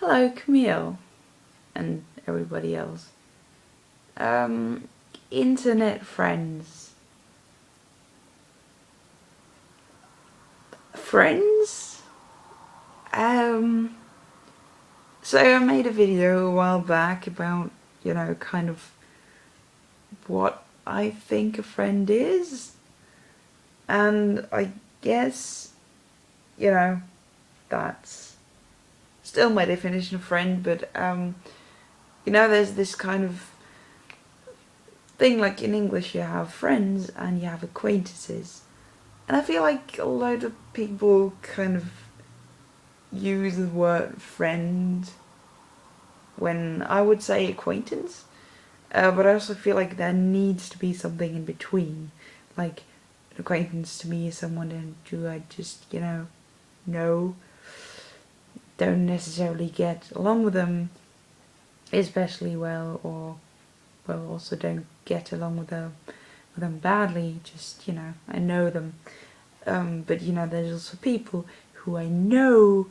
Hello, Camille, and everybody else. Internet friends. Friends? So I made a video a while back about, kind of what I think a friend is. And I guess, that's still my definition of friend, but, there's this kind of thing, like in English you have friends and you have acquaintances. And I feel like a lot of people kind of use the word friend when I would say acquaintance. But I also feel like there needs to be something in between. Like, an acquaintance to me is someone who I just, know. Don't necessarily get along with them especially well, or, well, also don't get along with them badly. Just, I know them. But, there's also people who I know,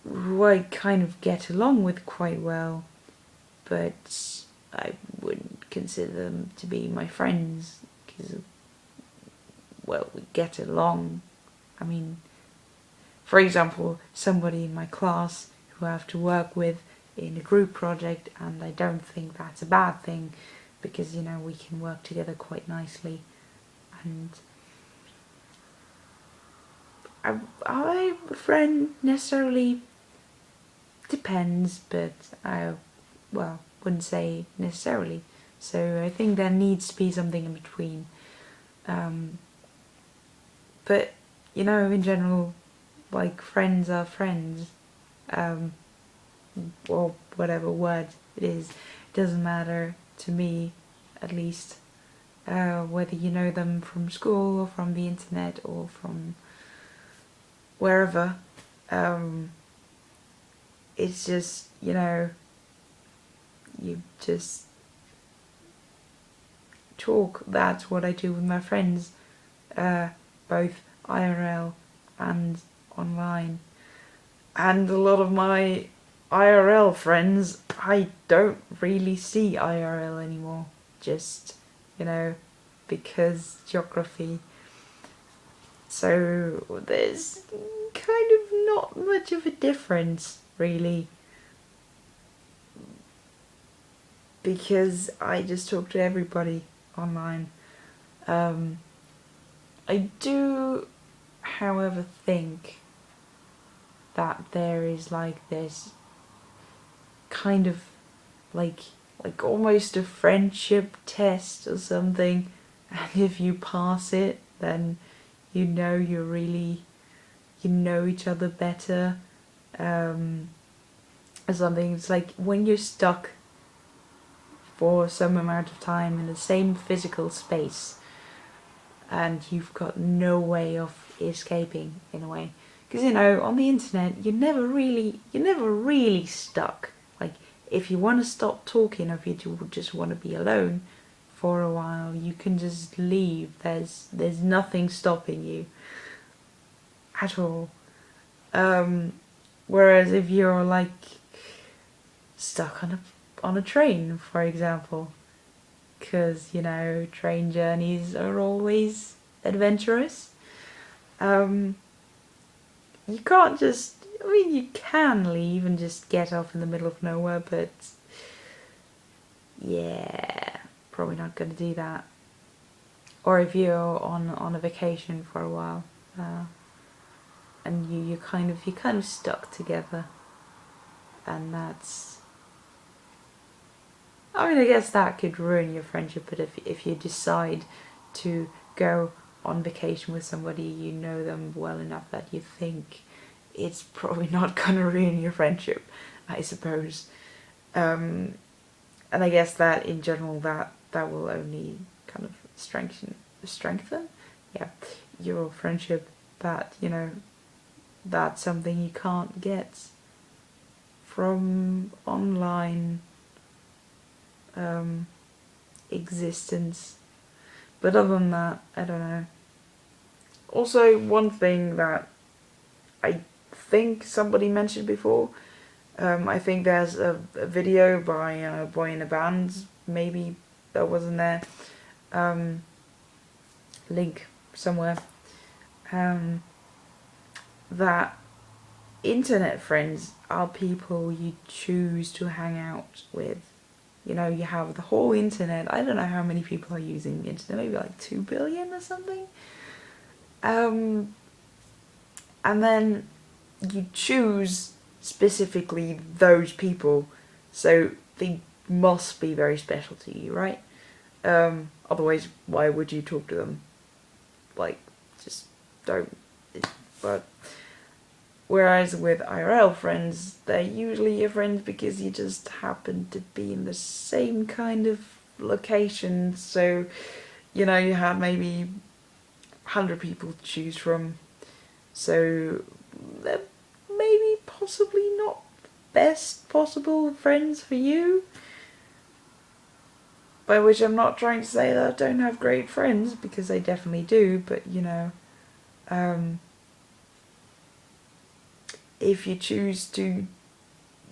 who I kind of get along with quite well, but I wouldn't consider them to be my friends because, well, we get along. I mean, for example, somebody in my class who I have to work with in a group project, and I don't think that's a bad thing because, we can work together quite nicely. And I a friend necessarily depends, but I, well, wouldn't say necessarily. So I think there needs to be something in between. But, in general, like, friends are friends. Or whatever word it is, it doesn't matter to me, at least, whether you know them from school or from the internet or from wherever. It's just, you just talk. That's what I do with my friends, both IRL and online. And a lot of my IRL friends, I don't really see IRL anymore. Just, because geography. So there's kind of not much of a difference, really. Because I just talk to everybody online. I do, however, think that there is like this kind of like almost a friendship test or something, and if you pass it, then you're really, know each other better, or something. It's like when you're stuck for some amount of time in the same physical space and you've got no way of escaping, in a way. Because, on the internet, you're never really stuck. Like, if you want to stop talking, or if you just want to be alone for a while, you can just leave. There's nothing stopping you at all. Whereas if you're like stuck on a train, for example, because train journeys are always adventurous. You can't just, I mean, you can leave and just get off in the middle of nowhere, but yeah, probably not going to do that. Or if you're on a vacation for a while, and you're kind of stuck together, and that's, I mean, I guess that could ruin your friendship. But if you decide to go on vacation with somebody, you know them well enough that you think it's probably not gonna ruin your friendship, I suppose. And I guess that in general, that will only kind of strengthen, yeah, your friendship. That that's something you can't get from online existence. But other than that, I don't know. Also, one thing that I think somebody mentioned before. I think there's a video by a boy in a band, maybe that wasn't there. Link somewhere. That internet friends are people you choose to hang out with. You know, you have the whole internet. I don't know how many people are using the internet, maybe like 2 billion or something. And then you choose specifically those people, so they must be very special to you, right? Otherwise, why would you talk to them? Like, just don't. But whereas with IRL friends, they're usually your friends because you just happen to be in the same kind of location. So, you know, you have maybe 100 people to choose from. So they're maybe possibly not best possible friends for you. By which I'm not trying to say that I don't have great friends, because I definitely do, but you know, if you choose to,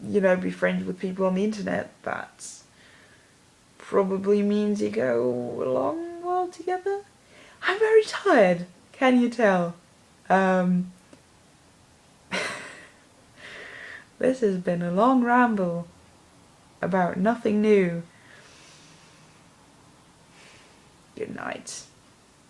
you know, be friends with people on the internet, that probably means you go a long while together. I'm very tired, can you tell? This has been a long ramble about nothing new.